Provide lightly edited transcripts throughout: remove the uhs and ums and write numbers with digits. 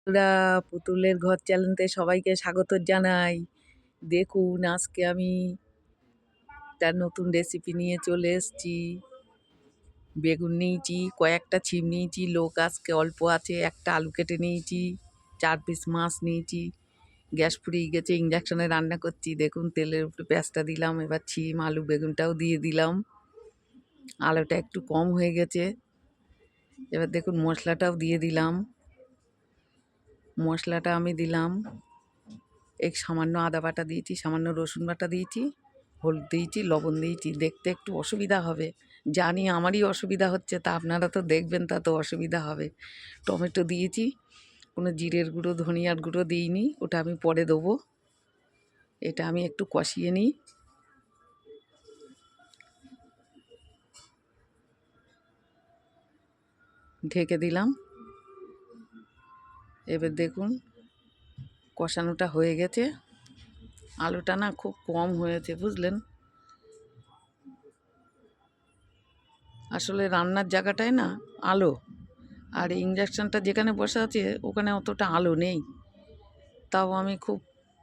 বন্ধুরা, পুতুলের ঘর চ্যানেলে সবাইকে স্বাগত জানাই। দেখুন, আজকে আমি তার নতুন রেসিপি নিয়ে চলে এসেছি। বেগুন নিয়েছি, কয়েকটা ছিম নিয়েছি, লোক আজকে অল্প আছে, একটা আলু কেটে নিয়েছি, 4 পিস মাছ নিয়েছি। গ্যাস ফুরিয়ে গেছে, ইন্ডাকশনে রান্না করছি। দেখুন, তেলের উপরে পেঁয়াজটা দিলাম, এবার ছিম আলু বেগুনটাও দিয়ে দিলাম। আলুটা একটু কম হয়ে গেছে। এবার দেখুন, মশলাটাও দিয়ে দিলাম। মশলাটা আমি দিলাম এক সামান্য আদা বাটা দিয়েছি, সামান্য রসুন বাটা দিয়েছি, হলুদ দিয়েছি, লবণ দিয়েছি। দেখতে একটু অসুবিধা হবে, জানি আমারই অসুবিধা হচ্ছে, তা আপনারা তো দেখবেন, তা তো অসুবিধা হবে। টমেটো দিয়েছি, কোনো জিরের গুঁড়ো ধনিয়ার গুঁড়ো দিইনি, ওটা আমি পরে দেবো। এটা আমি একটু কষিয়ে নিই। ঢেকে দিলাম। এবার দেখুন, কষানোটা হয়ে গেছে। আলুটা না খুব কম হয়েছে, বুঝলেন। আসলে রান্নার জায়গাটায় না আলো, আর ইন্ডাকশানটা যেখানে বসা আছে ওখানে অতটা আলো নেই। তাও আমি খুব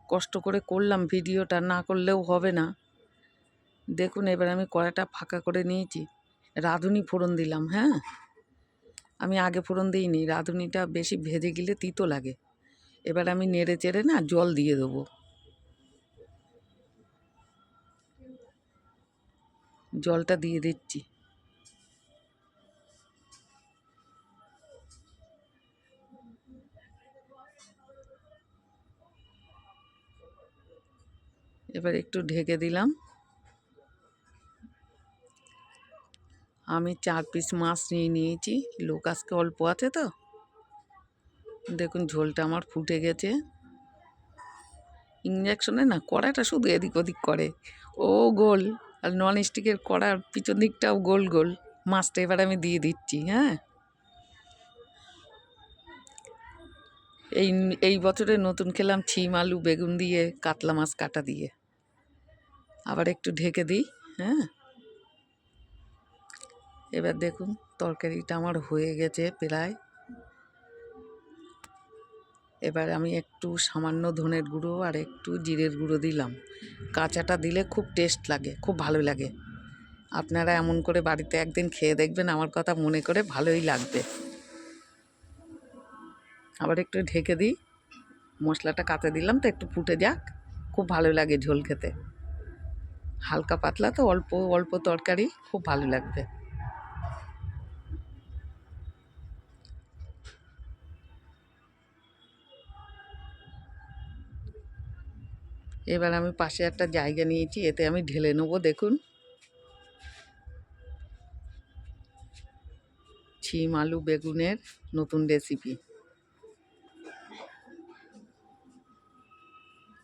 কষ্ট করে করলাম, ভিডিওটা না করলেও হবে না। দেখুন, এবার আমি কড়াটা ফাঁকা করে নিয়েছি, রাঁধুনি ফোড়ন দিলাম। হ্যাঁ, আমি আগে ফোড়ন দিইনি, রাঁধুনিটা বেশি ভেজে গেলে তিতো লাগে। এবার আমি নেড়ে চেড়ে না জল দিয়ে দেবো। জলটা দিয়ে দিচ্ছি। এবার একটু ঢেকে দিলাম। আমি 4 পিস মাছ নিয়েছি, লোক আজকে অল্প আছে তো। দেখুন, ঝোলটা আমার ফুটে গেছে। ইন্ডাকশনে না কড়াটা শুধু এদিক ওদিক করে, ও গোল, আর নন স্টিকের কড়ার পিছন দিকটাও গোল গোল। মাছটা এবার আমি দিয়ে দিচ্ছি। হ্যাঁ, এই এই বছরে নতুন খেলাম ছিম আলু বেগুন দিয়ে, কাতলা মাছ কাটা দিয়ে। আবার একটু ঢেকে দিই। হ্যাঁ, এবার দেখুন, তরকারিটা আমার হয়ে গেছে প্রায়। এবার আমি একটু সামান্য ধনের গুঁড়ো আর একটু জিরের গুঁড়ো দিলাম। কাঁচাটা দিলে খুব টেস্ট লাগে, খুব ভালো লাগে। আপনারা এমন করে বাড়িতে একদিন খেয়ে দেখবেন, আমার কথা মনে করে, ভালোই লাগবে। আবার একটু ঢেকে দিই। মশলাটা কাঁচা দিলাম তো, একটু ফুটে যাক, খুব ভালো লাগে ঝোল খেতে। হালকা পাতলা তো, অল্প অল্প তরকারি, খুব ভালো লাগবে। এবার আমি পাশে একটা জায়গা নিয়েছি, এতে আমি ঢেলে নেবো। দেখুন, ছিম আলু বেগুনের নতুন রেসিপি,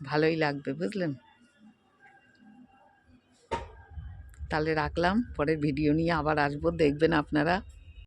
ভালোই লাগবে, বুঝলেন। তাহলে রাখলাম, পরের ভিডিও নিয়ে আবার আসবো, দেখবেন আপনারা।